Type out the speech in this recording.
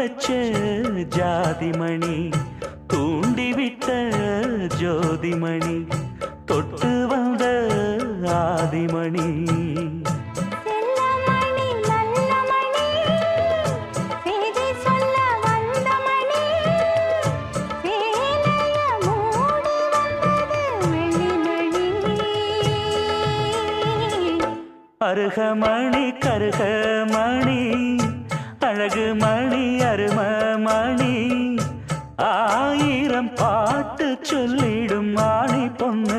வச்ச ஜாதிமணி தூண்டிவிட்ட ஜோதிமணி தொட்டு வந்த ஆதிமணி அருகமணி கருகமணி அழகு மணி அருமமணி ஆயிரம் பாட்டு சொல்லிடும் மாணி பொண்ணு